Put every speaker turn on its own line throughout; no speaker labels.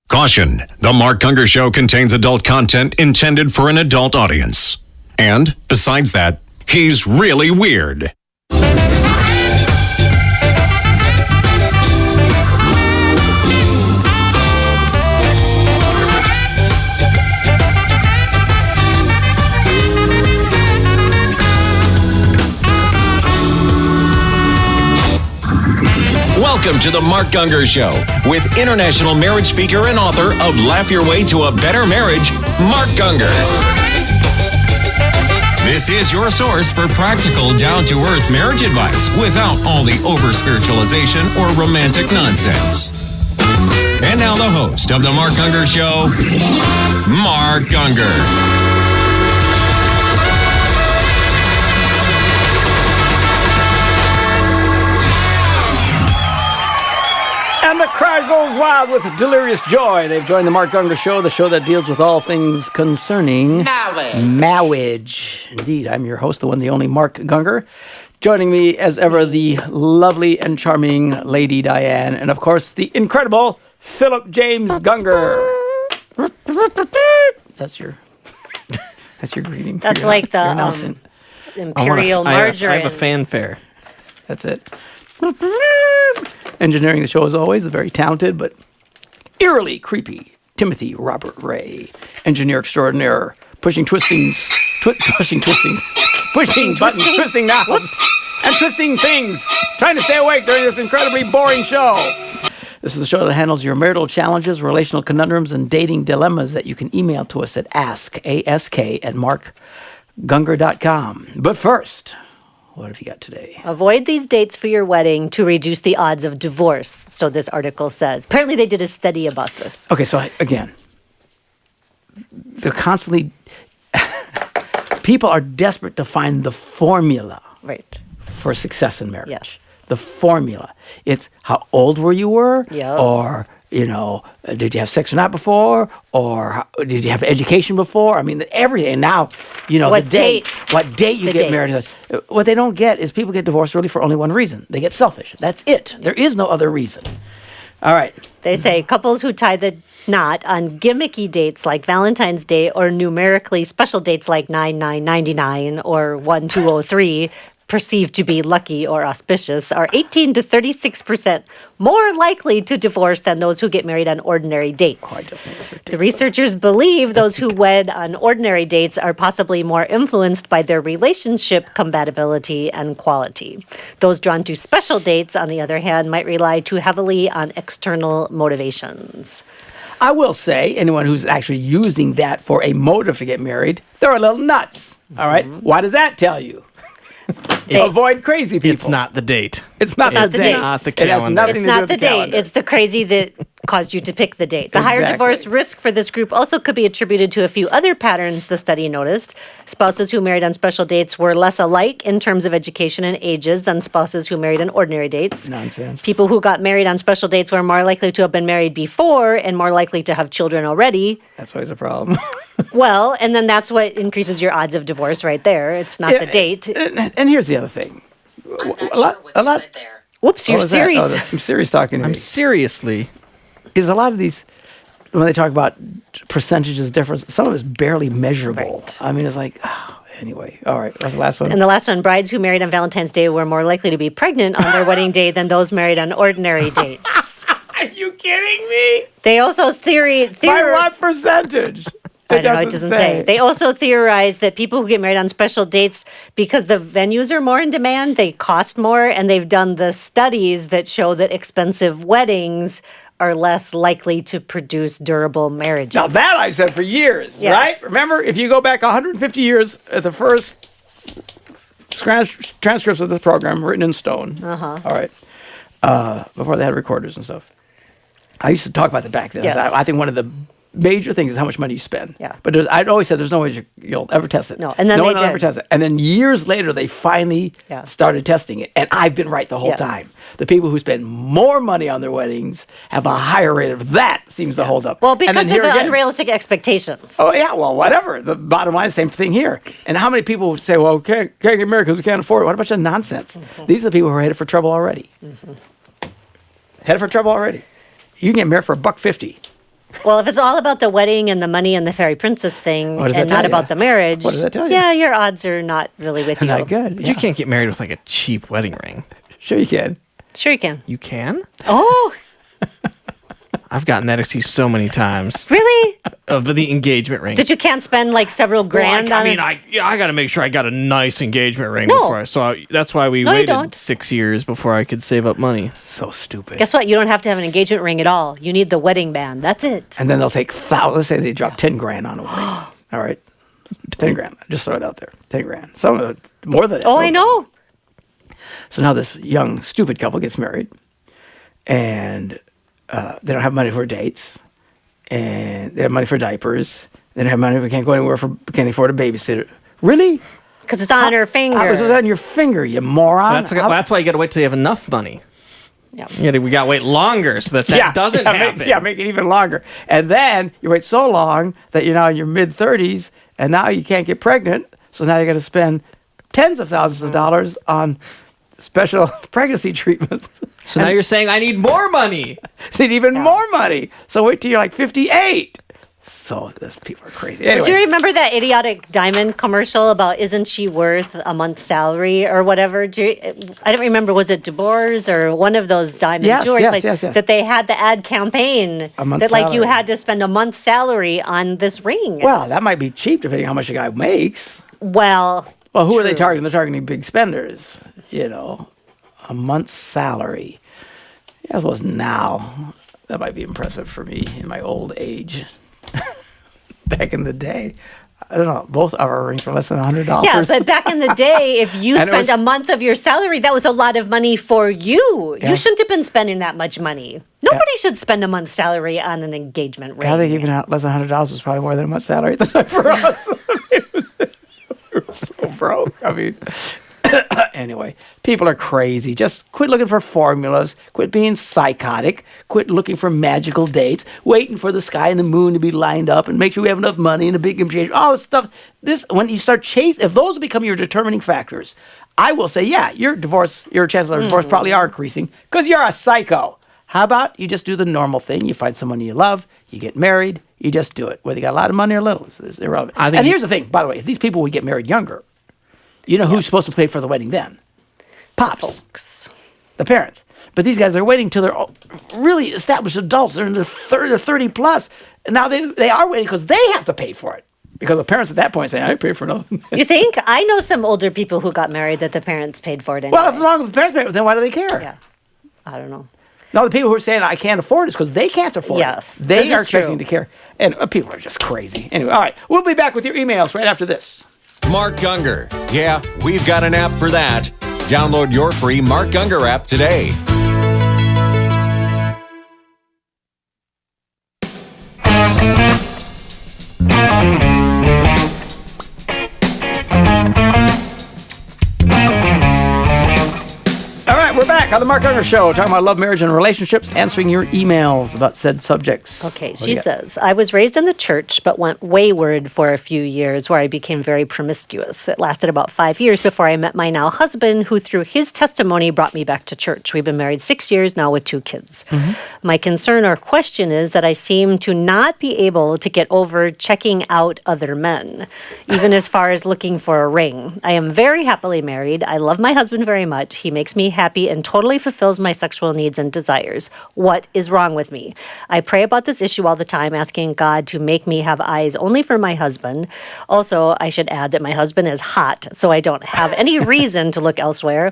Caution, the Mark Gungor Show contains adult content intended for an adult audience. And, besides that, he's really weird. Welcome to the Mark Gungor Show with international marriage speaker and author of Laugh Your Way to a Better Marriage, Mark Gungor. This is your source for practical, down-to-earth marriage advice without all the over-spiritualization or romantic nonsense. And now the host of the Mark Gungor Show, Mark Gungor.
And the crowd goes wild with delirious joy. They've joined the Mark Gungor Show, the show that deals with all things concerning marriage. Indeed, I'm your host, the one, the only Mark Gungor. Joining me, as ever, the lovely and charming Lady Diane, and of course, the incredible Philip James Gungor. That's your greeting.
That's like the Imperial Margarine.
I have a fanfare.
That's it. Engineering the show, as always, the very talented but eerily creepy Timothy Robert Ray, engineer extraordinaire, pushing buttons, twisting knobs, and twisting things, trying to stay awake during this incredibly boring show. This is the show that handles your marital challenges, relational conundrums, and dating dilemmas that you can email to us at ask@markgungor.com. But first, what have you got today?
Avoid these dates for your wedding to reduce the odds of divorce, so this article says. Apparently they did a study about this.
Okay, so again, they're constantly... people are desperate to find the formula for success in marriage.
Yes.
The formula. It's how old were you
Yep.
or... did you have sex or not before? Or did you have education before? I mean, everything. And now,
What
the date. What date you get married. What they don't get is people get divorced really for only one reason. They get selfish. That's it. There is no other reason. All right.
They say couples who tie the knot on gimmicky dates like Valentine's Day or numerically special dates like 9999 or 1203 perceived to be lucky or auspicious are 18 to 36% more likely to divorce than those who get married on ordinary dates.
I just think it's ridiculous.
The researchers believe those who wed on ordinary dates are possibly more influenced by their relationship compatibility and quality. Those drawn to special dates, on the other hand, might rely too heavily on external motivations.
I will say, anyone who's actually using that for a motive to get married, they're a little nuts. All right? Why does that tell you? Avoid crazy people.
It's not the date.
It's not the date.
Not the
It has
calendar.
nothing
It's
to do
not
with
the date.
calendar.
It's the crazy that caused you to pick the date. The higher
Exactly.
divorce risk for this group also could be attributed to a few other patterns the study noticed. Spouses who married on special dates were less alike in terms of education and ages than spouses who married on ordinary dates.
Nonsense.
People who got married on special dates were more likely to have been married before and more likely to have children already.
That's always a problem.
Well, and then that's what increases your odds of divorce right there. It's not the date.
And here's the other thing. A lot.
Whoops,
Oh,
you're
is that?
serious.
Oh, there's some serious talking to me.
Seriously.
Is a lot of these, when they talk about percentages difference, some of it's barely measurable.
Right.
I mean, it's like, anyway. All right, that's the last one.
And the last one, brides who married on Valentine's Day were more likely to be pregnant on their wedding day than those married on ordinary dates.
Are you kidding me?
They also
By what percentage?
I don't know, it doesn't say. They also theorize that people who get married on special dates, because the venues are more in demand, they cost more, and they've done the studies that show that expensive weddings are less likely to produce durable marriages.
Now that I've said for years,
Yes.
right? Remember, if you go back 150 years at the first transcripts of this program written in stone, all right, before they had recorders and stuff, I used to talk about that back then.
Yes.
I think one of the major things is how much money you spend.
Yeah.
But I'd always said there's no way you'll ever test it.
No, and then
no
they
one will
did.
ever test it. And then years later, they finally started testing it. And I've been right the whole
Yes.
time. The people who spend more money on their weddings have a higher rate of that seems to hold up.
Well,
And then
because of
here
the
again-
unrealistic expectations.
Oh, yeah, well, whatever. The bottom line is the same thing here. And how many people say, well, we can't get married because we can't afford it? What a bunch of nonsense. These are the people who are headed for trouble already. Headed for trouble already. You can get married for $150.
Well, if it's all about the wedding and the money and the fairy princess thing
What does that
and
tell
not
you?
about the marriage,
What does that tell you?
yeah, your odds are not really with you.
Not good.
But you can't get married with like a cheap wedding ring.
Sure you can.
Sure you can.
You can?
Oh,
I've gotten that excuse so many times.
really?
Of the engagement ring.
That you can't spend like several grand on it?
I got to make sure I got a nice engagement ring
No.
before. That's why we
No, you
waited
don't.
6 years before I could save up money.
So stupid.
Guess what? You don't have to have an engagement ring at all. You need the wedding band. That's it.
And then they'll take let's say they drop 10 grand on a wedding. All right. 10 grand. Just throw it out there. 10 grand. Some of it, more than that.
Oh, I know.
So now this young, stupid couple gets married, and they don't have money for dates, and they have money for diapers. They don't have money. We can't go anywhere can't afford a babysitter. Really?
Because it's on her finger.
How was it on your finger, you moron?
That's why you got to wait till you have enough money.
Yeah.
We got to wait longer so that doesn't happen.
Make it even longer. And then you wait so long that you're now in your mid-30s, and now you can't get pregnant, so now you got to spend tens of thousands of dollars on special pregnancy treatments.
So now you're saying I need more money.
So you need even more money. So wait till you're like 58. So these people are crazy. Anyway.
Do you remember that idiotic diamond commercial about isn't she worth a month's salary or whatever? I don't remember. Was it DeBoer's or one of those diamond jewelry
yes.
that they had the ad campaign
A month's
that like you
salary.
had to spend a month's salary on this ring?
Well, that might be cheap depending on how much a guy makes.
Well,
Who are they
true.
targeting? They're targeting big spenders. A month's salary. Yeah, I suppose now that might be impressive for me in my old age. Back in the day, I don't know. Both of our rings were less than $100.
Yeah, but back in the day, if you
And it
spent
was-
a month of your salary, that was a lot of money for you.
Yeah.
You shouldn't have been spending that much money. Nobody should spend a month's salary on an engagement ring.
I think even less than $100 was probably more than a month's salary at the time for us. We were so broke. Anyway, people are crazy. Just quit looking for formulas. Quit being psychotic. Quit looking for magical dates. Waiting for the sky and the moon to be lined up and make sure we have enough money and a big exchange. All this stuff. When you start chasing, if those become your determining factors, I will say, yeah, your chances of divorce probably are increasing because you're a psycho. How about you just do the normal thing? You find someone you love, you get married, you just do it. Whether you got a lot of money or little is irrelevant. And here's the thing, by the way, if these people would get married younger, you know who's supposed to pay for the wedding then? Pops.
Folks.
The parents. But these guys are waiting till they're really established adults. They're in their 30 plus. And now they are waiting because they have to pay for it. Because the parents at that point say, I pay for nothing.
You think? I know some older people who got married that the parents paid for it anyway.
Well, if long as the parents pay for it, then why do they care?
Yeah. I don't know.
No, the people who are saying I can't afford it is because they can't afford
Yes,
it. They
this
are
is true.
expecting to care. And people are just crazy. Anyway, all right. We'll be back with your emails right after this.
Mark Gungor. Yeah, we've got an app for that. Download your free Mark Gungor app today.
All right, we're back on the Mark Gungor Show, talking about love, marriage, and relationships, answering your emails about said subjects.
Okay,
What do
she
you got?
says, I was raised in the church, but went wayward for a few years where I became very promiscuous. It lasted about 5 years before I met my now husband, who through his testimony brought me back to church. We've been married 6 years now with 2 kids. My concern or question is that I seem to not be able to get over checking out other men, even as far as looking for a ring. I am very happily married. I love my husband very much. He makes me happy and totally fulfills my sexual needs and desires. What is wrong with me? I pray about this issue all the time, asking God to make me have eyes only for my husband. Also, I should add that my husband is hot, so I don't have any reason to look elsewhere.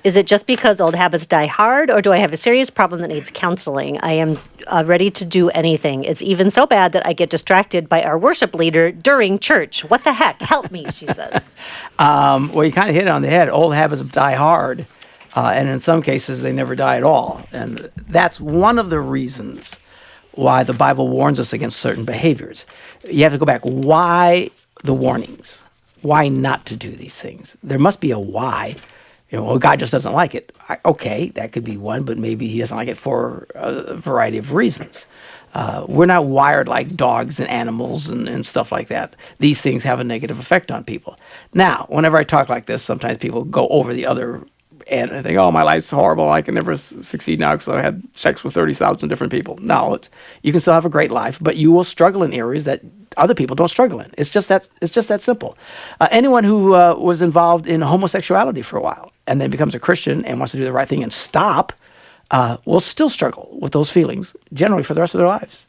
Is it just because old habits die hard, or do I have a serious problem that needs counseling? I am ready to do anything. It's even so bad that I get distracted by our worship leader during church. What the heck? Help me, she says.
Well, you kind of hit it on the head. Old habits die hard. And in some cases, they never die at all. And that's one of the reasons why the Bible warns us against certain behaviors. You have to go back. Why the warnings? Why not to do these things? There must be a why. Well, God just doesn't like it. Okay, that could be one, but maybe he doesn't like it for a variety of reasons. We're not wired like dogs and animals and stuff like that. These things have a negative effect on people. Now, whenever I talk like this, sometimes people go over the other and I think, oh, my life's horrible. I can never succeed now because I had sex with 30,000 different people. No, you can still have a great life, but you will struggle in areas that other people don't struggle in. It's just that simple. Anyone who was involved in homosexuality for a while and then becomes a Christian and wants to do the right thing and stop will still struggle with those feelings generally for the rest of their lives.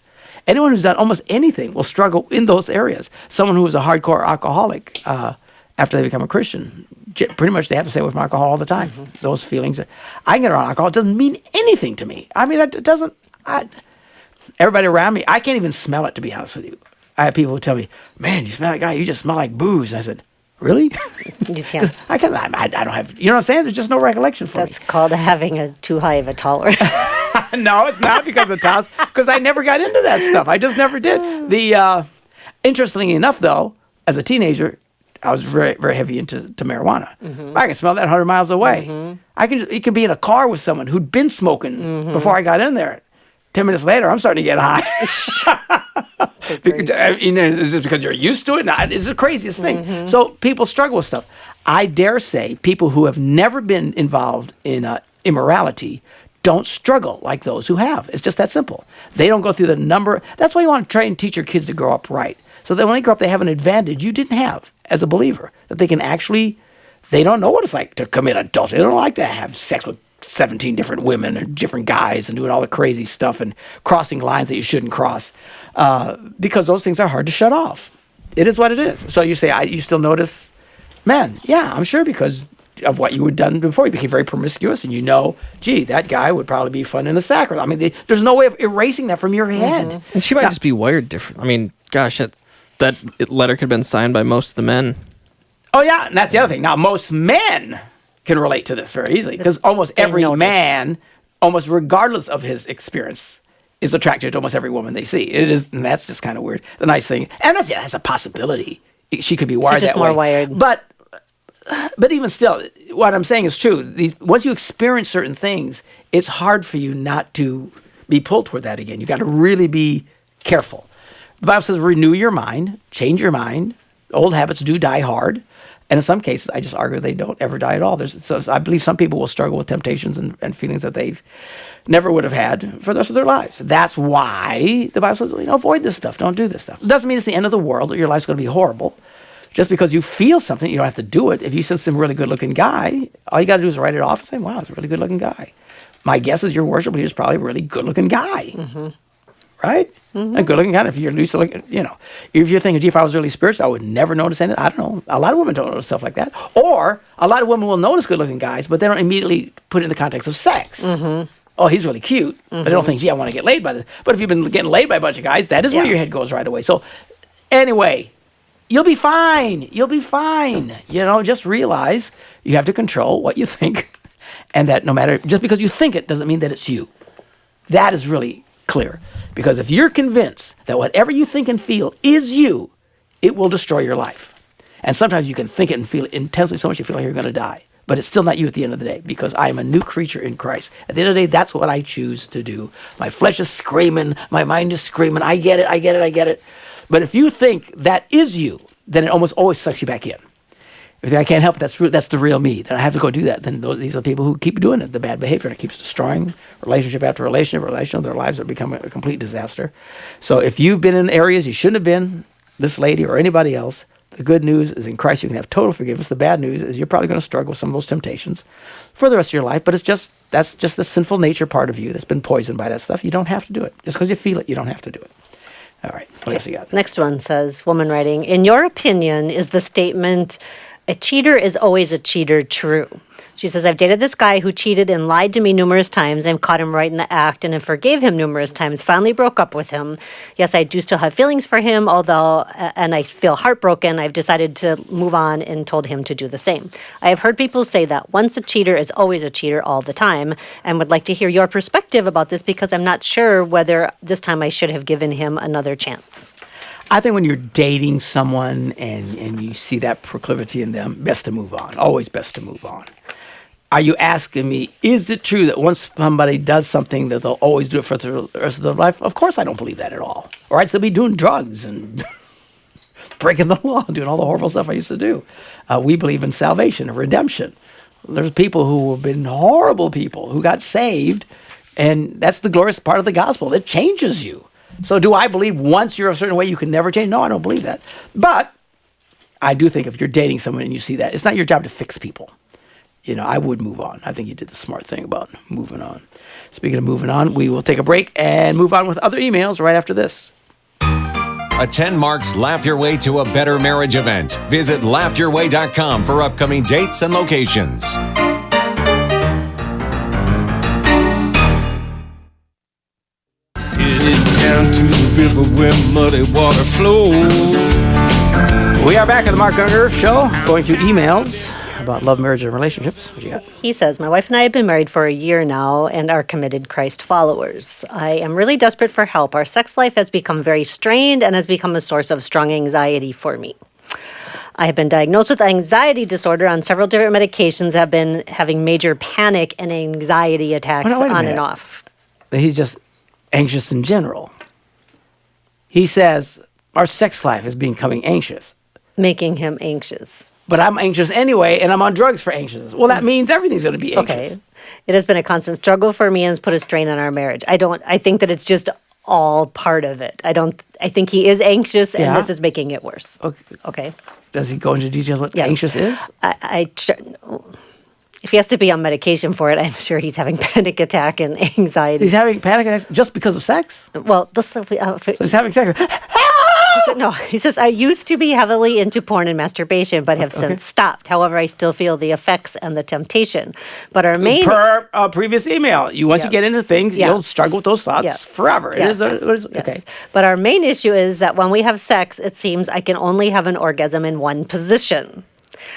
Anyone who's done almost anything will struggle in those areas. Someone who is a hardcore alcoholic after they become a Christian, pretty much they have to stay away from alcohol all the time. Mm-hmm. Those feelings. I can get around alcohol. It doesn't mean anything to me. I mean, it doesn't. Everybody around me, I can't even smell it, to be honest with you. I have people who tell me, man, you smell like guy, you just smell like booze. And I said, really?
You can't.
I don't have, you know what I'm saying? There's just no recollection for me.
That's called having a too high of a tolerance.
No, it's not because of tolerance, because I never got into that stuff. I just never did. Interestingly enough, though, as a teenager, I was very, very heavy into marijuana. Mm-hmm. I can smell that 100 miles away. Mm-hmm. You can be in a car with someone who'd been smoking before I got in there. 10 minutes later, I'm starting to get high. Because, is it because you're used to it? No, it's the craziest thing. Mm-hmm. So people struggle with stuff. I dare say people who have never been involved in immorality don't struggle like those who have. It's just that simple. They don't go through the number. That's why you want to try and teach your kids to grow up right. So that when they grow up, they have an advantage you didn't have as a believer. That they can actually, they don't know what it's like to commit adultery. They don't like to have sex with 17 different women and different guys and doing all the crazy stuff and crossing lines that you shouldn't cross because those things are hard to shut off. It is what it is. So you say, you still notice, man, yeah, I'm sure because of what you had done before. You became very promiscuous and gee, that guy would probably be fun in the sacrament. I mean, there's no way of erasing that from your head.
Mm-hmm. And she might just be wired different. I mean, gosh, that letter could have been signed by most of the men.
Oh, yeah, and that's the other thing. Now, most men can relate to this very easily because almost every man, almost regardless of his experience, is attracted to almost every woman they see. It is, and that's just kind of weird. The nice thing, and that's a possibility. She could be wired
just
that
more
way.
Wired.
But even still, what I'm saying is true. Once you experience certain things, it's hard for you not to be pulled toward that again. You got to really be careful. The Bible says, renew your mind, change your mind. Old habits do die hard. And in some cases, I just argue they don't ever die at all. So I believe some people will struggle with temptations and feelings that they've never would have had for the rest of their lives. That's why the Bible says, avoid this stuff. Don't do this stuff. It doesn't mean it's the end of the world or your life's going to be horrible. Just because you feel something, you don't have to do it. If you see some really good-looking guy, all you got to do is write it off and say, wow, it's a really good-looking guy. My guess is your worship leader is probably a really good-looking guy. Mm-hmm. Right? Mm-hmm. A good-looking guy. If you're used to looking, if you're thinking, gee, if I was really spiritual, I would never notice anything. I don't know. A lot of women don't notice stuff like that. Or a lot of women will notice good-looking guys, but they don't immediately put it in the context of sex. Mm-hmm. Oh, he's really cute. Mm-hmm. But they don't think, gee, I want to get laid by this. But if you've been getting laid by a bunch of guys, that is where your head goes right away. So anyway, you'll be fine. You'll be fine. Just realize you have to control what you think. And that no matter, just because you think it doesn't mean that it's you. That is really clear. Because if you're convinced that whatever you think and feel is you, it will destroy your life. And sometimes you can think it and feel it intensely so much you feel like you're going to die. But it's still not you at the end of the day because I am a new creature in Christ. At the end of the day, that's what I choose to do. My flesh is screaming. My mind is screaming. I get it. But if you think that is you, then it almost always sucks you back in. If you think I can't help it, that's the real me, then I have to go do that. Then these are the people who keep doing it, the bad behavior, and it keeps destroying relationship after relationship, their lives have become a complete disaster. So if you've been in areas you shouldn't have been, this lady or anybody else, the good news is in Christ you can have total forgiveness. The bad news is you're probably going to struggle with some of those temptations for the rest of your life, but that's just the sinful nature part of you that's been poisoned by that stuff. You don't have to do it. Just because you feel it, you don't have to do it. All right, what else you got?
Next one says, woman writing, in your opinion, is the statement, a cheater is always a cheater, true? She says, I've dated this guy who cheated and lied to me numerous times and caught him right in the act and I forgave him numerous times, finally broke up with him. Yes, I do still have feelings for him, and I feel heartbroken. I've decided to move on and told him to do the same. I have heard people say that once a cheater is always a cheater all the time and would like to hear your perspective about this because I'm not sure whether this time I should have given him another chance.
I think when you're dating someone and you see that proclivity in them, best to move on. Always best to move on. Are you asking me, is it true that once somebody does something that they'll always do it for the rest of their life? Of course I don't believe that at all. Or I'd still be doing drugs and breaking the law, doing all the horrible stuff I used to do. We believe in salvation and redemption. There's people who have been horrible people who got saved, and that's the glorious part of the gospel. It changes you. So do I believe once you're a certain way you can never change? No, I don't believe that. But I do think if you're dating someone and you see that, it's not your job to fix people. I would move on. I think you did the smart thing about moving on. Speaking of moving on, we will take a break and move on with other emails right after this.
Attend Mark's Laugh Your Way to a Better Marriage event. Visit laughyourway.com for upcoming dates and locations.
Headed down to the river where muddy water flows.
We are back at the Mark Gungor Show, going through emails about love, marriage, and relationships. What you got?
He says, my wife and I have been married for a year now and are committed Christ followers. I am really desperate for help. Our sex life has become very strained and has become a source of strong anxiety for me. I have been diagnosed with anxiety disorder on several different medications, have been having major panic and anxiety attacks on and off.
He's just anxious in general. He says, our sex life is becoming anxious.
Making him anxious.
But I'm anxious anyway, and I'm on drugs for anxiousness. Well, that means everything's going to be anxious.
Okay. It has been a constant struggle for me and has put a strain on our marriage. I think that it's just all part of it. I think he is anxious, and this is making it worse. Okay.
Does he go into details what anxious is?
If he has to be on medication for it, I'm sure he's having panic attack and anxiety.
He's having panic attacks just because of sex?
Well,
so he's having sex.
He says, I used to be heavily into porn and masturbation, but have since stopped. However, I still feel the effects and the temptation. But our main...
Per previous email, once you get into things, you'll struggle with those thoughts forever.
Yes.
Okay.
But our main issue is that when we have sex, it seems I can only have an orgasm in one position.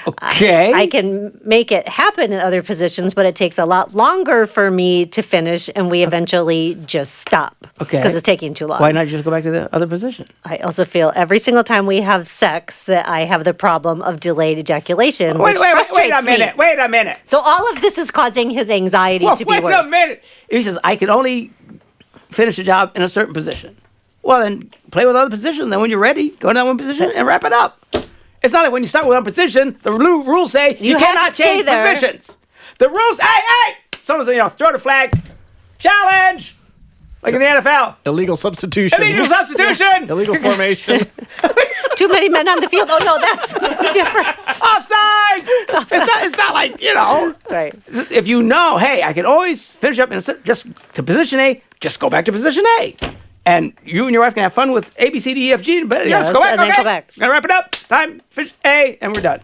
Okay.
I can make it happen in other positions, but it takes a lot longer for me to finish, and we eventually just stop.
Okay.
Because it's taking too long.
Why not just go back to the other position?
I also feel every single time we have sex that I have the problem of delayed ejaculation, which frustrates me.
Wait a minute.
So all of this is causing his anxiety to be worse.
Wait a minute. He says, I can only finish the job in a certain position. Well, then play with other positions. Then when you're ready, go to that one position and wrap it up. It's not like when you start with one position, the rules say you cannot change positions. The rules, hey! Someone's, throw the flag. Challenge! Like in the NFL.
Illegal substitution.
Illegal
formation.
Too many men on the field. Oh, no, that's different.
Offsides! It's not like,
Right.
If you know, hey, I can always finish up just to position A, just go back to position A. And you and your wife can have fun with A, B, C, D, E, F, G. But let's go back,
and then go back.
Gotta wrap it up. Time, finish A, and we're done.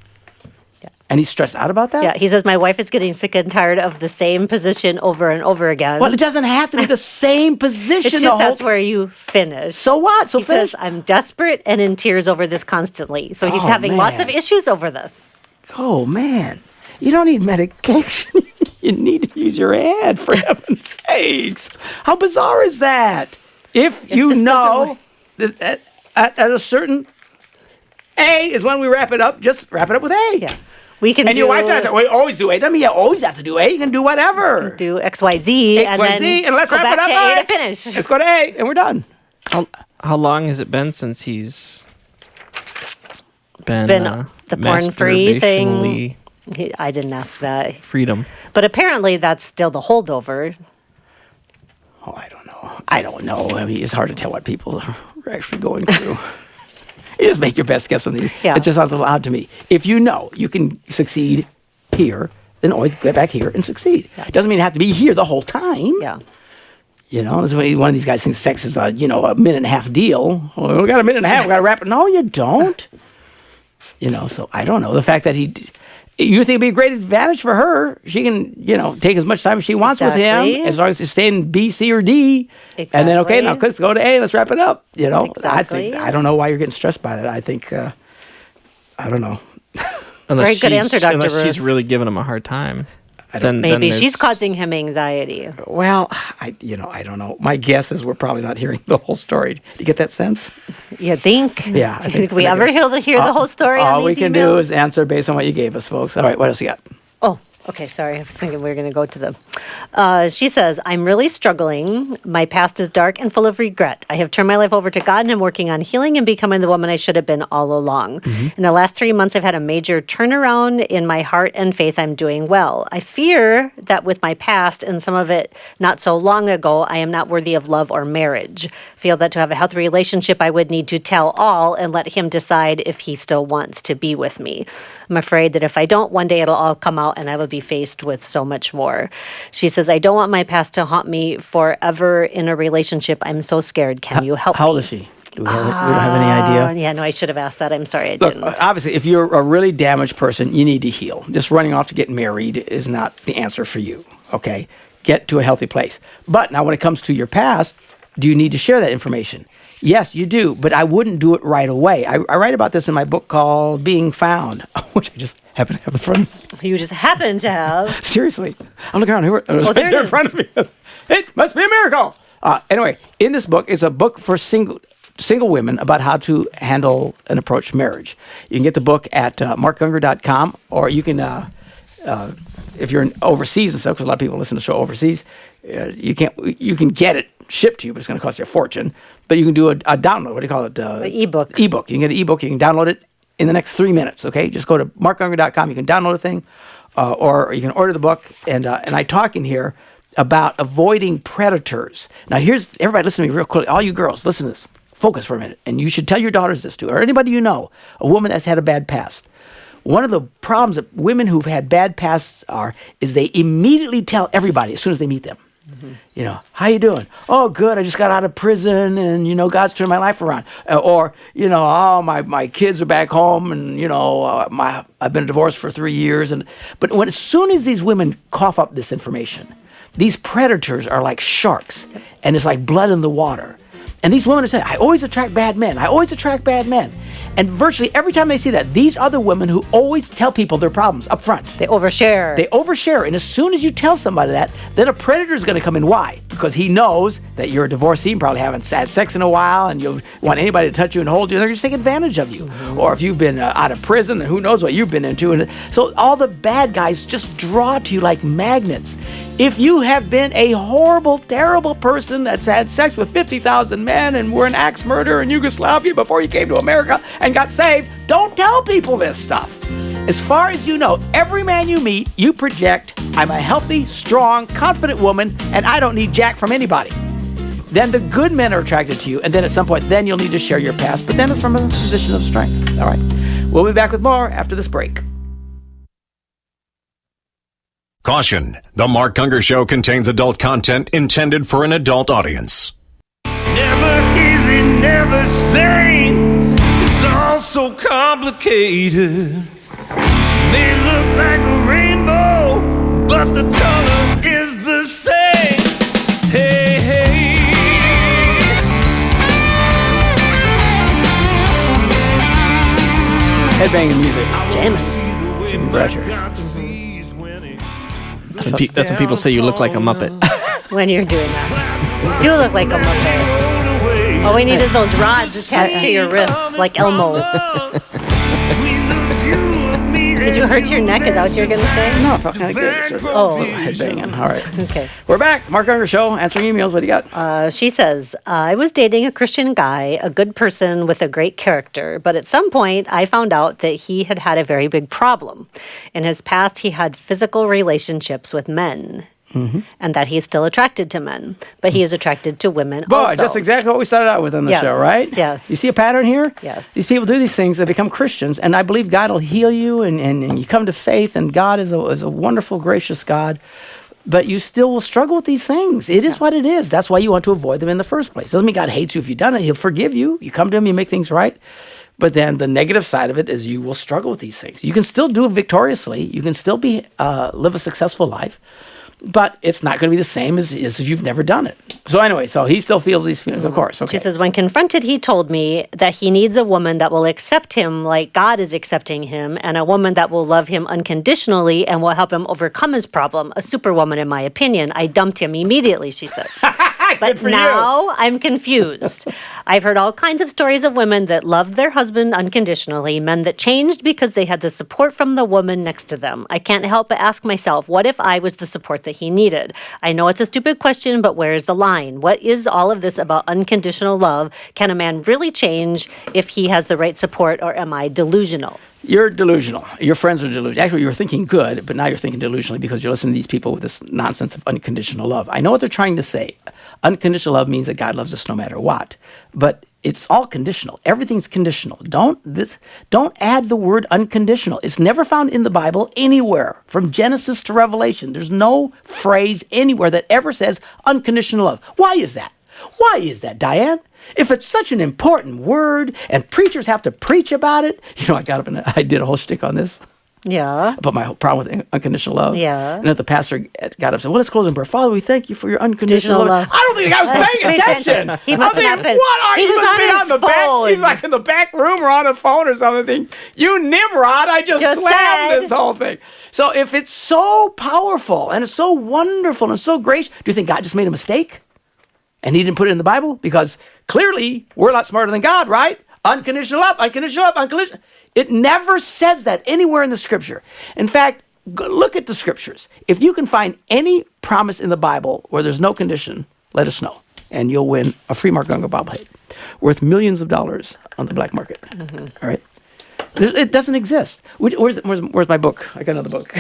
Yeah. And he's stressed out about that?
Yeah, he says, my wife is getting sick and tired of the same position over and over again.
Well, it doesn't have to be the same position.
It's just that's where you finish.
So what?
He says, I'm desperate and in tears over this constantly. So he's having lots of issues over this.
Oh, man. You don't need medication. You need to use your head, for heaven's sakes. How bizarre is that? If you know that at a certain A is when we wrap it up, just wrap it up with A.
Yeah. We can
and your wife does it. We always do A. Doesn't mean you always have to do A. You can do whatever.
Do XYZ, and then
let's
go
wrap
back
it up.
to A to finish.
Let's go to A, and we're done.
How long has it been since he's been
the porn-free thing?
masturbationally
I didn't ask that.
freedom?
But apparently that's still the holdover.
Oh, I don't know. I mean, it's hard to tell what people are actually going through. You just make your best guess from these.
Yeah.
It just sounds a little odd to me. If you know you can succeed here, then always get back here and succeed.
Yeah.
It doesn't mean you have to be here the whole time.
Yeah.
This way one of these guys thinks sex is a minute and a half deal. Well, we got a minute and a half. We got to wrap it. No, you don't. So I don't know. The fact that you think it'd be a great advantage for her. She can, take as much time as she wants with him, as long as he's staying in B, C, or D.
Exactly.
And then, okay, now let's go to A. Let's wrap it up.
Exactly.
I don't know why you're getting stressed by that. I think, I don't know.
Very good answer, Dr.
Unless
Bruce.
she's really giving him a hard time.
Maybe she's causing him anxiety.
Well, I don't know. My guess is we're probably not hearing the whole story. Do you get that sense?
You think?
Yeah.
Do you think we ever hear the whole story on
All we
these
can
emails?
do is answer based on what you gave us, folks. All right, what else you got?
Oh, Okay, sorry. I was thinking we were going to go to she says, I'm really struggling. My past is dark and full of regret. I have turned my life over to God and I'm working on healing and becoming the woman I should have been all along. In the last 3 months, I've had a major turnaround in my heart and faith. I'm doing well. I fear that with my past and some of it not so long ago, I am not worthy of love or marriage. Feel that to have a healthy relationship, I would need to tell all and let him decide if he still wants to be with me. I'm afraid that if I don't, one day it'll all come out and I will be faced with so much more. She says, I don't want my past to haunt me forever in a relationship. I'm so scared. Can you help me?
How old is she? We don't have any idea?
Yeah, no, I should have asked that. I'm sorry I
Look,
didn't.
obviously, if you're a really damaged person, you need to heal. Just running off to get married is not the answer for you, okay? Get to a healthy place. But now when it comes to your past, do you need to share that information? Yes, you do, but I wouldn't do it right away. I write about this in my book called Being Found, which I just happen to have in front of me.
You just happen to have.
Seriously. I'm looking around here. It's right
there
there
it
in front of me. It must be a miracle. Anyway, in this book is a book for single women about how to handle and approach marriage. You can get the book at markgungor.com, or you can, if you're overseas and stuff, because a lot of people listen to the show overseas, you can get it shipped to you, but it's going to cost you a fortune. But you can do a download. What do you call it?
An ebook.
Ebook. You can get an ebook. You can download it in the next 3 minutes. Okay, just go to markgungor.com. You can download a thing, or you can order the book. And I talk in here about avoiding predators. Now, here's everybody. Listen to me real quick. All you girls, listen to this. Focus for a minute, and you should tell your daughters this too, or anybody you know, a woman that's had a bad past. One of the problems that women who've had bad pasts is they immediately tell everybody as soon as they meet them. You know, how you doing? Oh, good. I just got out of prison, and God's turned my life around. Or oh, my kids are back home, and I've been divorced for 3 years. But as soon as these women cough up this information, these predators are like sharks, and it's like blood in the water. And these women are saying, I always attract bad men. I always attract bad men. And virtually every time they see that, these are the women who always tell people their problems up front.
They overshare.
And as soon as you tell somebody that, then a predator is going to come in. Why? Because he knows that you're a divorcee and probably haven't had sex in a while, and you want anybody to touch you and hold you, and they're going to take advantage of you. Or if you've been out of prison, then who knows what you've been into. And so all the bad guys just draw to you like magnets. If you have been a horrible, terrible person that's had sex with 50,000 men and were an axe murderer in Yugoslavia before you came to America and got saved, don't tell people this stuff. As far as you know, every man you meet, you project, I'm a healthy, strong, confident woman, and I don't need jack from anybody. Then the good men are attracted to you, and then at some point, then you'll need to share your past, but then it's from a position of strength. All right. We'll be back with more after this break.
Caution, the Mark Gungor Show contains adult content intended for an adult audience.
Never easy, never sane. It's all so complicated. May look like a rainbow, but the color is the same. Hey, hey.
Headbanging music.
James.
Jimmy Bratcher.
That's when people say you look like a Muppet.
When you're doing that. You do look like a Muppet. All we need is those rods attached to your wrists, like Elmo. Did you hurt your neck? Is that what you're going to say?
No, I felt kind of good. Sort of headbanging. All right.
Okay.
We're back. Mark Gungor Show, answering emails. What do you got?
She says, I was dating a Christian guy, a good person with a great character, but at some point I found out that he had had a very big problem. In his past, he had physical relationships with men. And that he's still attracted to men, but he is attracted to women also.
Just exactly what we started out with on the show, right?
Yes.
You see a pattern here?
Yes.
These people do these things, they become Christians, and I believe God will heal you, and you come to faith, and God is a wonderful, gracious God. But you still will struggle with these things. It is what it is. That's why you want to avoid them in the first place. Doesn't mean God hates you if you've done it. He'll forgive you. You come to him, you make things right. But then the negative side of it is you will struggle with these things. You can still do it victoriously. You can still live a successful life. But it's not going to be the same as if you've never done it. So anyway, he still feels these feelings, of course. Okay.
She says, when confronted, he told me that he needs a woman that will accept him like God is accepting him, and a woman that will love him unconditionally and will help him overcome his problem. A superwoman, in my opinion. I dumped him immediately, she said. But
for you.
now I'm confused. I've heard all kinds of stories of women that loved their husband unconditionally, men that changed because they had the support from the woman next to them. I can't help but ask myself, what if I was the support that he needed? I know it's a stupid question, but where is the line? What is all of this about unconditional love? Can a man really change if he has the right support, or am I delusional?
You're delusional. Your friends are delusional. Actually, you were thinking good, but now you're thinking delusionally because you're listening to these people with this nonsense of unconditional love. I know what they're trying to say. Unconditional love means that God loves us no matter what, but it's all conditional. Everything's conditional. Don't add the word unconditional. It's never found in the Bible anywhere, from Genesis to Revelation. There's no phrase anywhere that ever says unconditional love. Why is that? Why is that, Diane? If it's such an important word and preachers have to preach about it, I got up and I did a whole shtick on this
Yeah.
about my whole problem with unconditional love.
Yeah.
And then the pastor got up and said, well, let's close in prayer. Father, we thank you for your unconditional
Conditional
love.
love.
I don't think the guy was paying attention.
He must
I'm
have
thinking,
been.
what are
He
you?
was
must
on
be
his
the back.
phone.
He's like in the back room or on a phone or something. You Nimrod, I just slammed
said.
this whole thing. So if it's so powerful and it's so wonderful and so gracious, do you think God just made a mistake? And he didn't put it in the Bible? Because clearly we're a lot smarter than God, right? Unconditional love, unconditional love, unconditional. It never says that anywhere in the scripture. In fact, look at the scriptures. If you can find any promise in the Bible where there's no condition, let us know. And you'll win a free Mark Gungor bobblehead worth millions of dollars on the black market. Mm-hmm. All right? It doesn't exist. Where's my book? I got another book.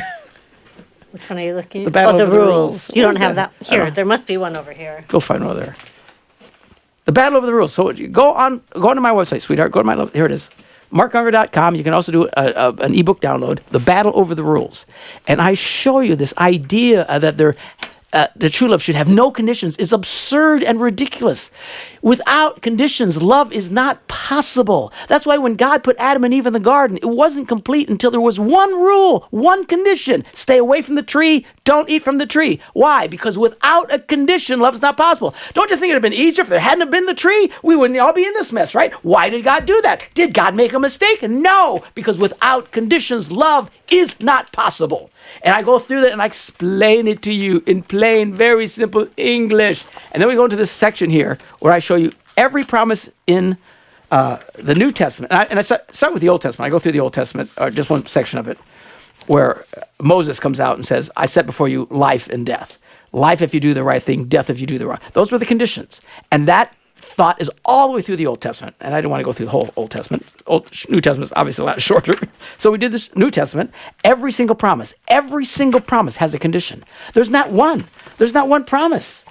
Which one are you looking at?
The Battle
the
Over the
Rules.
Rules.
You don't
Where's
have
that?
that. Here, there must be one over here.
Go find one over there. The Battle Over the Rules. So you go onto my website, sweetheart. Go to here it is. MarkGungor.com. You can also do an ebook download, The Battle Over the Rules. And I show you this idea that the true love should have no conditions is absurd and ridiculous. Without conditions, love is not possible. That's why when God put Adam and Eve in the garden, it wasn't complete until there was one rule, one condition. Stay away from the tree, don't eat from the tree. Why? Because without a condition, love's not possible. Don't you think it would have been easier if there hadn't have been the tree? We wouldn't all be in this mess, right? Why did God do that? Did God make a mistake? No, because without conditions, love is not possible. And I go through that and I explain it to you in plain, very simple English. And then we go into this section here where I show you every promise in the New Testament. And I start with the Old Testament. I go through the Old Testament, or just one section of it, where Moses comes out and says, I set before you life and death. Life if you do the right thing, death if you do the wrong. Those were the conditions. And that thought is all the way through the Old Testament. And I didn't want to go through the whole Old Testament. New Testament is obviously a lot shorter. So we did this New Testament. Every single promise has a condition. There's not one promise.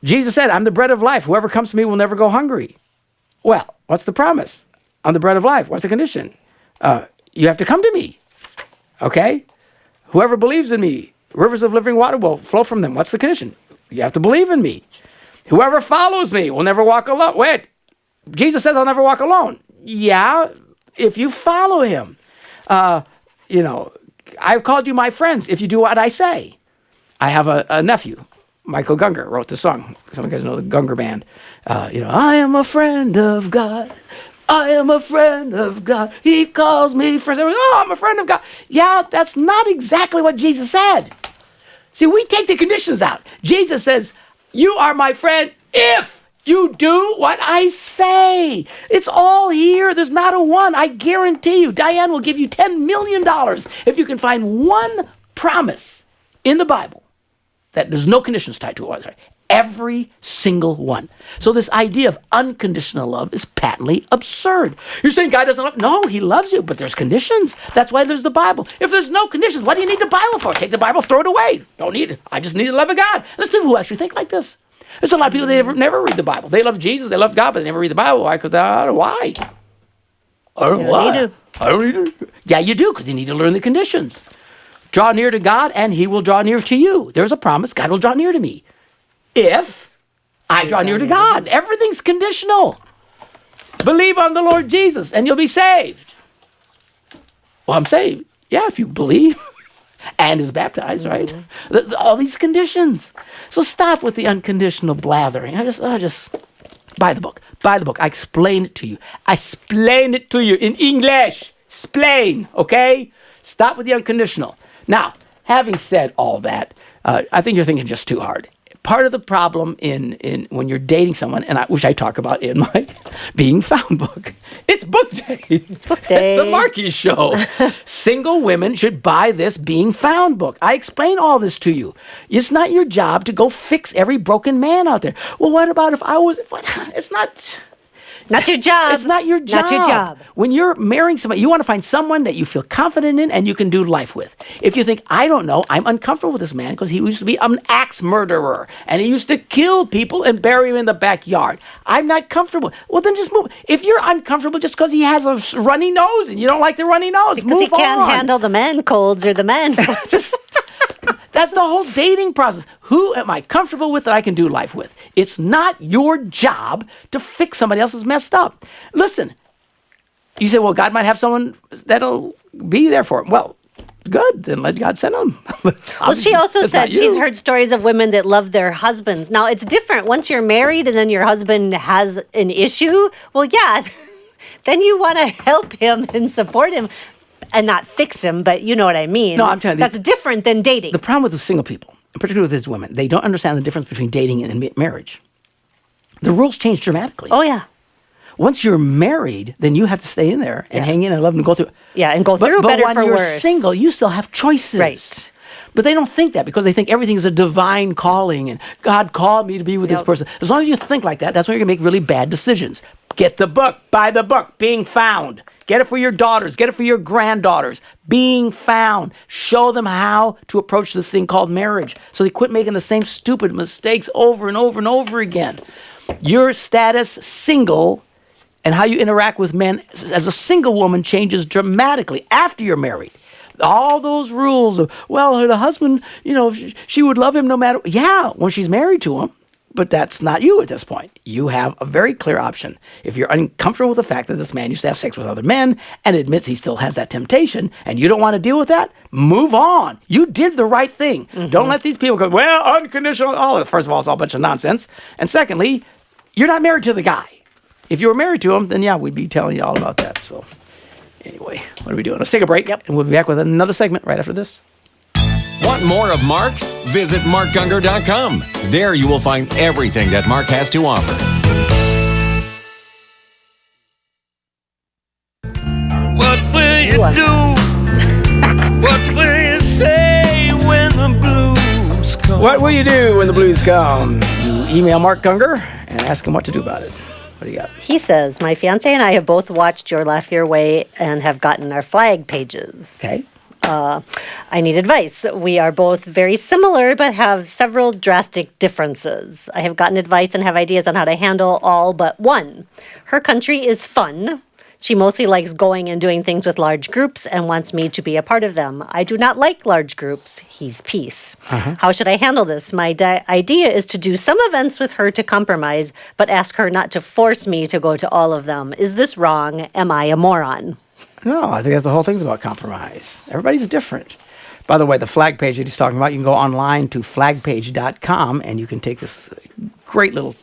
Jesus said, I'm the bread of life. Whoever comes to me will never go hungry. Well, what's the promise? I'm the bread of life. What's the condition? You have to come to me. Okay? Whoever believes in me, rivers of living water will flow from them. What's the condition? You have to believe in me. Whoever follows me will never walk alone. Wait, Jesus says I'll never walk alone. Yeah, if you follow him. I've called you my friends if you do what I say. I have a nephew, Michael Gungor, wrote the song. Some of you guys know the Gungor band. I am a friend of God. I am a friend of God. He calls me friend. Oh, I'm a friend of God. Yeah, that's not exactly what Jesus said. See, we take the conditions out. Jesus says, you are my friend if you do what I say. It's all here. There's not a one. I guarantee you, Diane will give you $10 million if you can find one promise in the Bible that there's no conditions tied to it. Every single one. So this idea of unconditional love is patently absurd. You're saying God doesn't love? No, he loves you, but there's conditions. That's why there's the Bible. If there's no conditions, what do you need the Bible for? Take the Bible, throw it away. Don't need it. I just need the love of God. There's people who actually think like this. There's a lot of people that never read the Bible. They love Jesus, they love God, but they never read the Bible. Why? Because why? I don't know why. I don't need to. Yeah, you do, because you need to learn the conditions. Draw near to God, and he will draw near to you. There's a promise. God will draw near to me. If I draw near to God. Everything's conditional. Believe on the Lord Jesus and you'll be saved. Well, I'm saved. Yeah, if you believe and is baptized, right? All these conditions. So stop with the unconditional blathering. I just buy the book. Buy the book. I explain it to you. I explain it to you in English. Explain, okay? Stop with the unconditional. Now, having said all that, I think you're thinking just too hard. part of the problem in when you're dating someone, and which I talk about in my Being Found book, it's book day.
It's book day.
The Marquis Show. Single women should buy this Being Found book. I explain all this to you. It's not your job to go fix every broken man out there. Well, what about if I was? It's not.
Not your job.
It's not your job.
Not your job.
When you're marrying somebody, you want to find someone that you feel confident in and you can do life with. If you think, I don't know, I'm uncomfortable with this man because he used to be an axe murderer and he used to kill people and bury them in the backyard. I'm not comfortable. Well, then just move. If you're uncomfortable just because he has a runny nose and you don't like the runny nose,
because
move
he can't
on.
handle the man colds or the man.
Just... That's the whole dating process. Who am I comfortable with that I can do life with? It's not your job to fix somebody else's messed up. Listen, you say, well, God might have someone that'll be there for him. Well, good, then let God send them.
Well, she also said she's heard stories of women that love their husbands. Now, it's different. Once you're married and then your husband has an issue, well, yeah, then you want to help him and support him. And not fix him, but you know what I mean.
No, I'm telling you.
That's different than dating.
The problem with the single people, particularly with these women, they don't understand the difference between dating and marriage. The rules change dramatically.
Oh, yeah.
Once you're married, then you have to stay in there and hang in and love and go through.
Yeah, and go through better for worse.
But when you're single, you still have choices.
Right.
But they don't think that because they think everything is a divine calling and God called me to be with this person. As long as you think like that, that's when you're going to make really bad decisions. Get the book. Buy the book. Being Found. Get it for your daughters. Get it for your granddaughters. Being Found. Show them how to approach this thing called marriage so they quit making the same stupid mistakes over and over and over again. Your status single and how you interact with men as a single woman changes dramatically after you're married. All those rules of, well, the husband, she would love him no matter. Yeah, when she's married to him. But that's not you at this point. You have a very clear option. If you're uncomfortable with the fact that this man used to have sex with other men and admits he still has that temptation and you don't want to deal with that, move on. You did the right thing. Mm-hmm. Don't let these people go, well, unconditional. Oh, first of all, it's all a bunch of nonsense. And secondly, you're not married to the guy. If you were married to him, then yeah, we'd be telling you all about that. So anyway, what are we doing? Let's take a break and we'll be back with another segment right after this.
Want more of Mark? Visit markgungor.com. There you will find everything that Mark has to offer.
What will you do? What will you say when the blues come?
What will you do when the blues come? You email Mark Gungor and ask him what to do about it. What do you got?
He says, my fiancé and I have both watched Your Laugh Your Way and have gotten our flag pages.
Okay.
I need advice. We are both very similar, but have several drastic differences. I have gotten advice and have ideas on how to handle all but one. Her country is fun. She mostly likes going and doing things with large groups and wants me to be a part of them. I do not like large groups. He's peace. How should I handle this? My idea is to do some events with her to compromise, but ask her not to force me to go to all of them. Is this wrong? Am I a moron?
No, I think that's the whole thing's about compromise. Everybody's different. By the way, the flag page that he's talking about, you can go online to flagpage.com and you can take this great little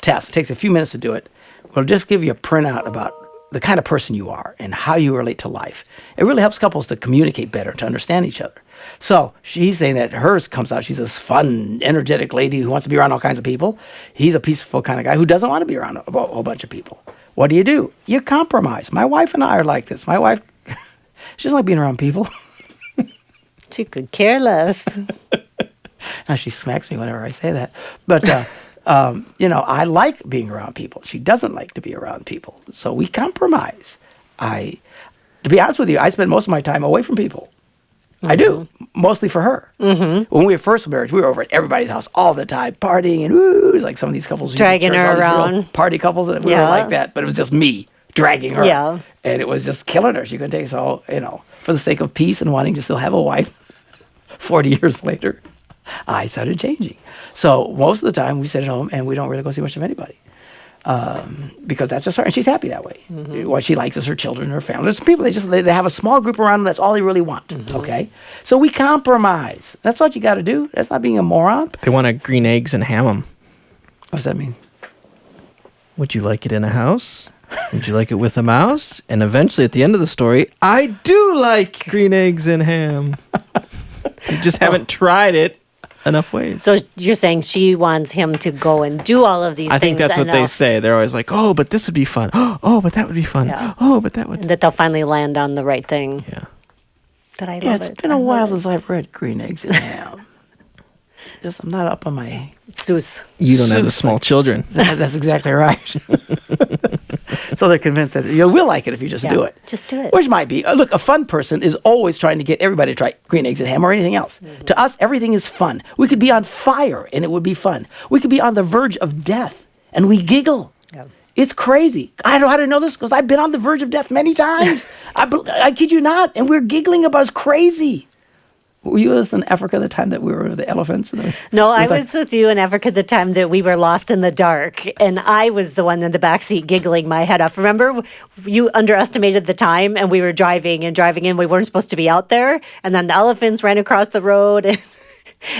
test. It takes a few minutes to do it. It'll just give you a printout about the kind of person you are and how you relate to life. It really helps couples to communicate better, to understand each other. So she's saying that hers comes out. She's this fun, energetic lady who wants to be around all kinds of people. He's a peaceful kind of guy who doesn't want to be around a whole bunch of people. What do? You compromise. My wife and I are like this. My wife, she doesn't like being around people.
She could care less.
Now she smacks me whenever I say that. But, I like being around people. She doesn't like to be around people. So we compromise. To be honest with you, I spend most of my time away from people. I do, mostly for her. When we were first married, we were over at everybody's house all the time, partying and ooh, like some of these couples.
Dragging her around.
Party couples, we were like that, but it was just me dragging her.
Yeah.
And it was just killing her. She couldn't take it. So, for the sake of peace and wanting to still have a wife 40 years later, I started changing. So most of the time we sit at home and we don't really go see much of anybody. Because that's just her, and she's happy that way. What she likes is her children, her family. There's some people they have a small group around them. That's all they really want. Okay, so we compromise. That's what you got to do. That's not being a moron.
They want to green eggs and ham them.
What's that mean?
Would you like it in a house? Would you like it with a mouse? And eventually, at the end of the story, I do like green eggs and ham. You just haven't tried it. enough ways.
So you're saying she wants him to go and do all of these things.
I think that's what they say. They're always like, oh, but this would be fun. Oh, but that would be fun.
Yeah.
Oh, but that would.
And that they'll finally land on the right thing.
Yeah.
That I love
Yeah,
it.
it's been a while since I've read Green Eggs and Ham. Just, I'm not up on my...
Seuss.
You don't have the
Seuss.
small children.
That's exactly right. So they're convinced that you will like it if you just do it.
Just do it.
Which might be. Look, a fun person is always trying to get everybody to try Green Eggs and Ham or anything else.
Mm-hmm.
To us, everything is fun. We could be on fire and it would be fun. We could be on the verge of death and we giggle.
Yeah.
It's crazy. I know how to know this because I've been on the verge of death many times. I kid you not. And we're giggling about it's crazy. Were you with us in Africa the time that we were with the elephants?
No, I was with you in Africa the time that we were lost in the dark, and I was the one in the backseat giggling my head off. Remember, you underestimated the time, and we were driving, and we weren't supposed to be out there, and then the elephants ran across the road,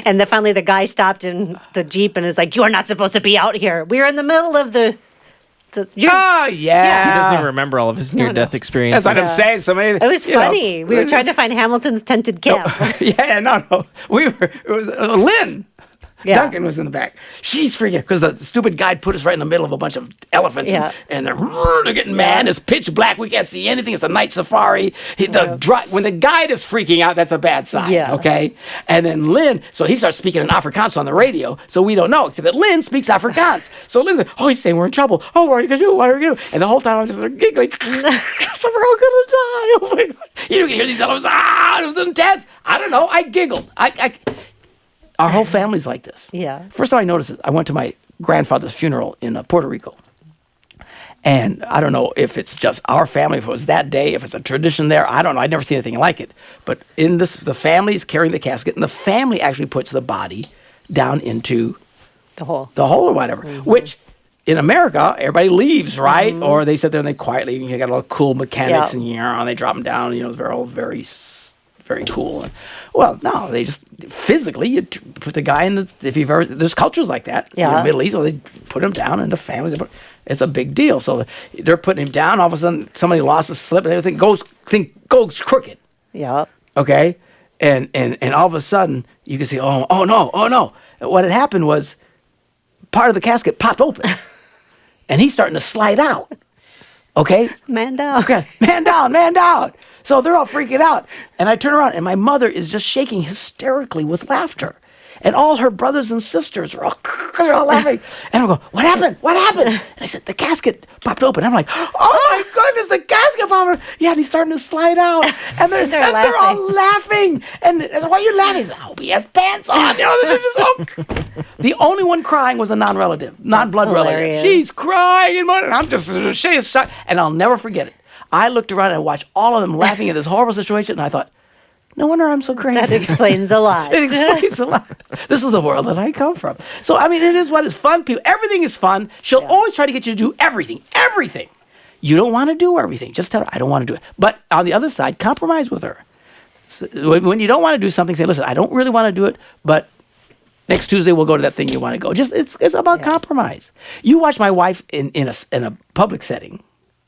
and then finally the guy stopped in the Jeep and is like, "You are not supposed to be out here." We were in the middle of the
Oh,
He doesn't
yeah.
even remember all of his near-death experiences.
That's what I'm saying. So many,
It was funny. We were trying to find Hamilton's tented camp.
Yeah, no. It was Lynn.
Yeah.
Duncan was in the back. She's freaking because the stupid guide put us right in the middle of a bunch of elephants,
Yeah.
and they're getting mad. It's pitch black. We can't see anything. It's a night safari. When the guide is freaking out, that's a bad sign.
Yeah.
Okay. And then Lynn, so he starts speaking in Afrikaans on the radio, so we don't know except that Lynn speaks Afrikaans. So Lynn's like, "Oh, he's saying we're in trouble. Oh, what are you gonna do? What are we gonna do?" And the whole time I'm just giggling. So we're all gonna die. Oh my god! You can hear these elephants. It was intense. I don't know. I giggled. Our whole family's like this.
Yeah.
First time I noticed it, I went to my grandfather's funeral in Puerto Rico. And I don't know if it's just our family, if it was that day, if it's a tradition there. I don't know. I'd never seen anything like it. But in this, the family is carrying the casket, and the family actually puts the body down into
The whole.
or whatever. Which in America, everybody leaves, right? Or they sit there and they quietly, you got all cool mechanics, and they drop them down. They're all very cool. And, well, no, they just physically you put the guy in the. If you've ever, there's cultures like that in the Middle East, or they put him down, and the families. It's a big deal. So they're putting him down. All of a sudden, somebody lost a slip, and everything goes crooked.
Yeah.
Okay, and all of a sudden you can see, oh no. What had happened was part of the casket popped open, and he's starting to slide out. Okay,
Man down.
okay, man down. So they're all freaking out. And I turn around, and my mother is just shaking hysterically with laughter. And all her brothers and sisters are all laughing. And I'm going, what happened? And I said, the casket popped open. I'm like, oh my goodness, the casket popped open. Yeah, and he's starting to slide out. And they're all laughing. And I said, why are you laughing? He said, I hope he has pants on. The only one crying was a non-blood relative.
hilarious.
She's crying, and I'm just, she's shocked. And I'll never forget it. I looked around and I watched all of them laughing at this horrible situation, and I thought, no wonder I'm so crazy.
That explains a lot.
It explains a lot. This is the world that I come from. So, I mean, it is what is fun. People, everything is fun. She'll always try to get you to do everything. Everything. You don't want to do everything. Just tell her, I don't want to do it. But on the other side, compromise with her. So when you don't want to do something, say, listen, I don't really want to do it, but next Tuesday we'll go to that thing you want to go. Just it's about compromise. You watch my wife in a public setting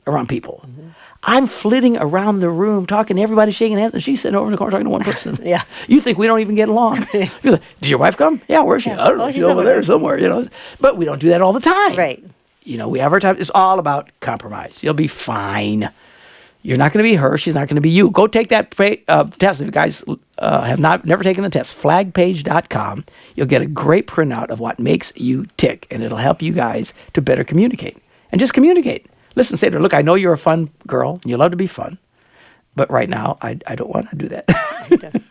around people. Mm-hmm. I'm flitting around the room, talking to everybody, shaking hands, and she's sitting over in the corner talking to one person.
Yeah.
You think we don't even get along? She's like, did your wife come? Yeah, where's she? I don't know. She's over there somewhere, But we don't do that all the time.
Right.
We have our time. It's all about compromise. You'll be fine. You're not going to be her. She's not going to be you. Go take that test. If you guys have never taken the test, flagpage.com. You'll get a great printout of what makes you tick, and it'll help you guys to better communicate. And just communicate. Listen, say to her, look, I know you're a fun girl. You love to be fun. But right now, I don't want to do that.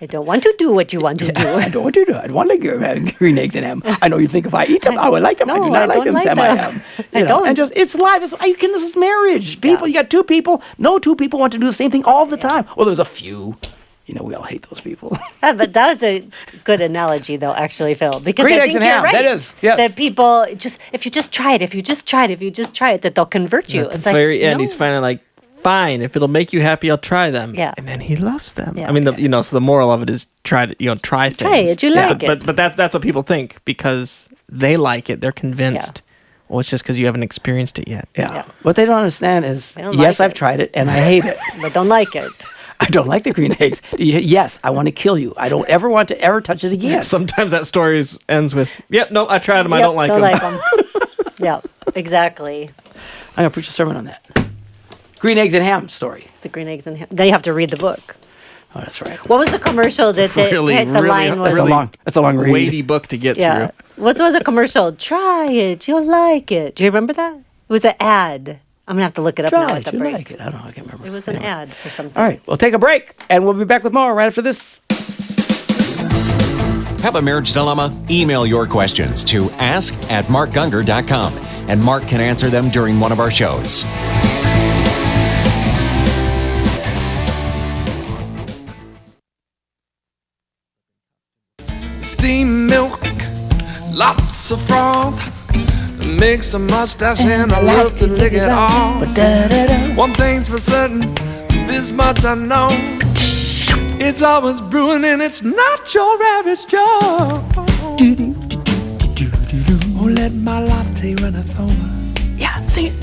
I don't want to do what you want to do.
I don't want to do it. I don't want to green eggs and ham. I know you think if I eat them, I would like them. I do not like them, Sam. I am.
I don't.
And just, it's life. This is marriage. People, you got two people. No two people want to do the same thing all the time. Well, there's a few. We all hate those people.
But that was a good analogy, though, actually, Phil. Because
Green
I
eggs
think
and
you're
ham.
right.
That is, yes.
That people if you just try it, that they'll convert you.
At
It's
the very end,
no.
he's finally like, fine, if it'll make you happy, I'll try them.
Yeah.
And then he loves them.
Yeah.
I mean, so the moral of it is try things.
Try it, you like it.
But that's what people think because they like it. They're convinced. Well, it's just because you haven't experienced it yet.
Yeah. What they don't understand is,
They don't
yes,
like
I've
it.
tried it, and I hate it.
But don't like it.
I don't like the green eggs. Yes, I want to kill you. I don't ever want to ever touch it again.
Sometimes that story ends with, "Yep, no, I tried them. I don't like them."
Yeah, exactly.
I'm going to preach a sermon on that. Green eggs and ham story.
The green eggs and ham. Then you have to read the book.
Oh, that's right.
What was the commercial that the line was?
That's a long read.
Weighty book to get
Yeah.
through.
What was the commercial? Try it. You'll like it. Do you remember that? It was an ad. I'm going to have to look it up now at the
you
break.
like it. I don't know. I can't remember.
It was an ad for something.
All right. We'll take a break, and we'll be back with more right after this.
Have a marriage dilemma? Email your questions to ask@markgunger.com, and Mark can answer them during one of our shows.
Steamed milk, lots of froth. Makes a mustache and I love to lick it off. One thing's for certain, this much I know. It's always brewing and it's not your average Joe. Oh, let my latte runneth over.
Yeah, sing it.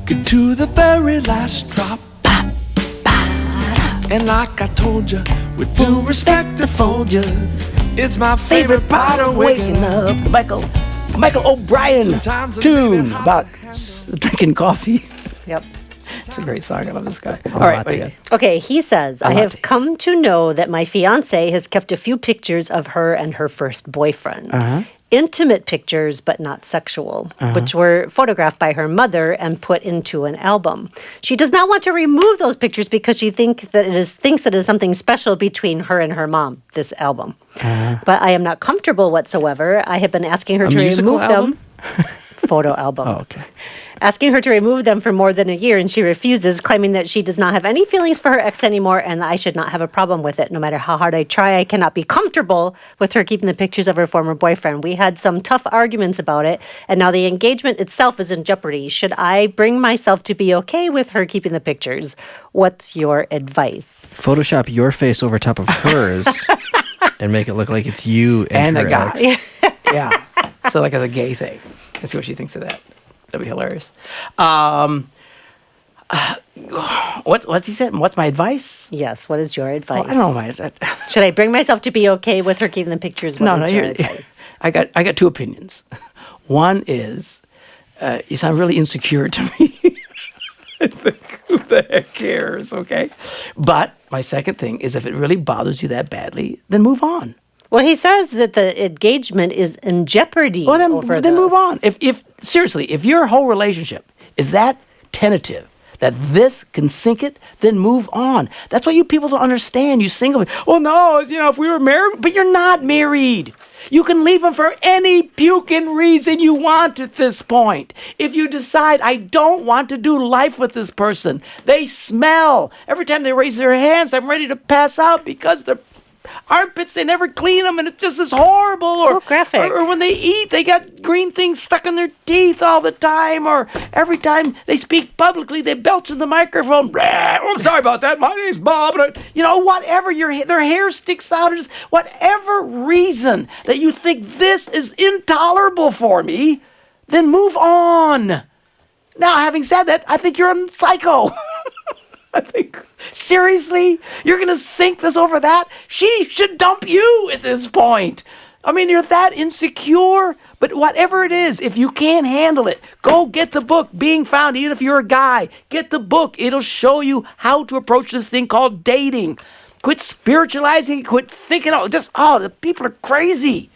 Get to the very last drop. And like I told you, with due respect to Folgers, it's my favorite part of waking up.
The Michael O'Brien
Sometimes a
tune
minute
about drinking coffee.
Yep.
It's a great song. I love this guy. All right. What do you got?
Okay, he says, I have
latte.
come to know that my fiance has kept a few pictures of her and her first boyfriend. Intimate pictures, but not sexual, which were photographed by her mother and put into an album. She does not want to remove those pictures because she thinks that it is something special between her and her mom, this album. But I am not comfortable whatsoever. I have been asking her to remove them. Photo album.
Oh, okay.
Asking her to remove them for more than a year, and she refuses, claiming that she does not have any feelings for her ex anymore and that I should not have a problem with it. No matter how hard I try, I cannot be comfortable with her keeping the pictures of her former boyfriend. We had some tough arguments about it, and now the engagement itself is in jeopardy. Should I bring myself to be okay with her keeping the pictures? What's your advice?
Photoshop your face over top of hers and make it look like it's you and
And
her
the guy.
ex.
Yeah. So like as a gay thing. Let's see what she thinks of that. That'd be hilarious. What's he said? What's my advice?
Yes, what is your advice?
I don't know.
Should I bring myself to be okay with her keeping the pictures? What is your advice?
I got two opinions. One is you sound really insecure to me. I think, who the heck cares, okay? But my second thing is if it really bothers you that badly, then move on.
Well, he says that the engagement is in jeopardy.
Well,
over
then
this.
move on. If seriously, if your whole relationship is that tentative, that this can sink it, then move on. That's what you people don't understand. You single, well, no, if we were married, but you're not married. You can leave them for any puking reason you want at this point. If you decide, I don't want to do life with this person, they smell. Every time they raise their hands, I'm ready to pass out because they're armpits, they never clean them, and it's just as horrible.
So graphic.
Or when they eat, they got green things stuck in their teeth all the time. Or every time they speak publicly, they belch in the microphone. Oh, I'm sorry about that. My name's Bob. Whatever. Their hair sticks out. Or just whatever reason that you think this is intolerable for me, then move on. Now, having said that, I think you're a psycho. I think, seriously? You're going to sink this over that? She should dump you at this point. I mean, you're that insecure. But whatever it is, if you can't handle it, go get the book, Being Found, even if you're a guy. Get the book. It'll show you how to approach this thing called dating. Quit spiritualizing. Quit thinking, the people are crazy.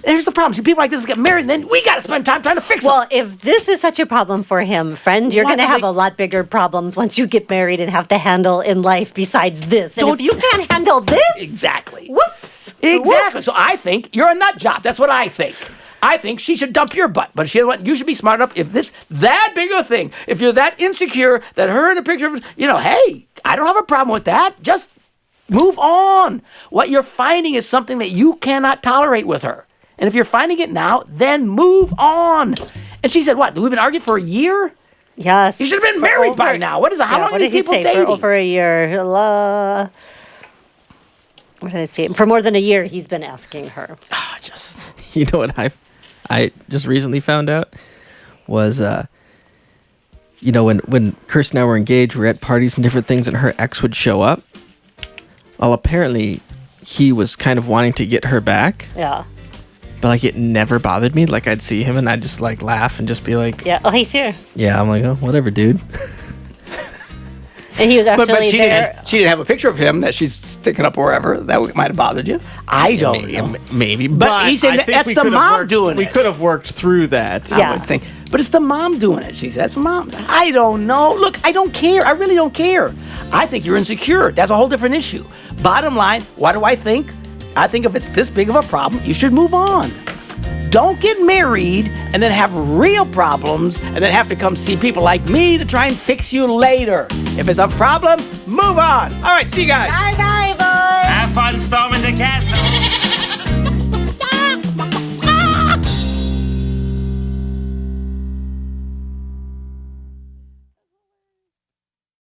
Here's the problem. See, people like this get married, and then we got to spend time trying to fix them.
Well, if this is such a problem for him, friend, you're going to have a lot bigger problems once you get married and have to handle in life besides this. And if you can't handle this...
Exactly.
Whoops.
Exactly.
Whoops.
So I think you're a nut job. That's what I think. I think she should dump your butt. But you should be smart enough, if this that big of a thing, if you're that insecure that her in a picture of, hey, I don't have a problem with that. Just move on. What you're finding is something that you cannot tolerate with her. And if you're finding it now, then move on. And she said, what? We've been arguing for a year?
Yes.
You should have been married by now. How long are these people dating?
For over a year. What did I say? For more than a year, he's been asking her.
You know what I just recently found out was, when Kirsten and I were engaged, we were at parties and different things, and her ex would show up. Well, apparently he was kind of wanting to get her back,
Yeah.
but like it never bothered me. Like I'd see him and I'd just like laugh and just be like,
Yeah. Oh, he's here.
yeah, I'm like, oh, whatever, dude.
And he was actually
But she
there.
didn't have a picture of him that she's sticking up wherever. That might have bothered you. I don't know.
Maybe,
But he said
I think
that's
we
the
could have
mom
worked-
doing
We
it.
could have worked through that.
Yeah.
I would think. But it's the mom doing it. She says, that's mom. I don't know. Look, I don't care. I really don't care. I think you're insecure. That's a whole different issue. Bottom line, what do I think? I think if it's this big of a problem, you should move on. Don't get married and then have real problems and then have to come see people like me to try and fix you later. If it's a problem, move on. All right, see you guys.
Bye, boys.
Have fun storming the castle.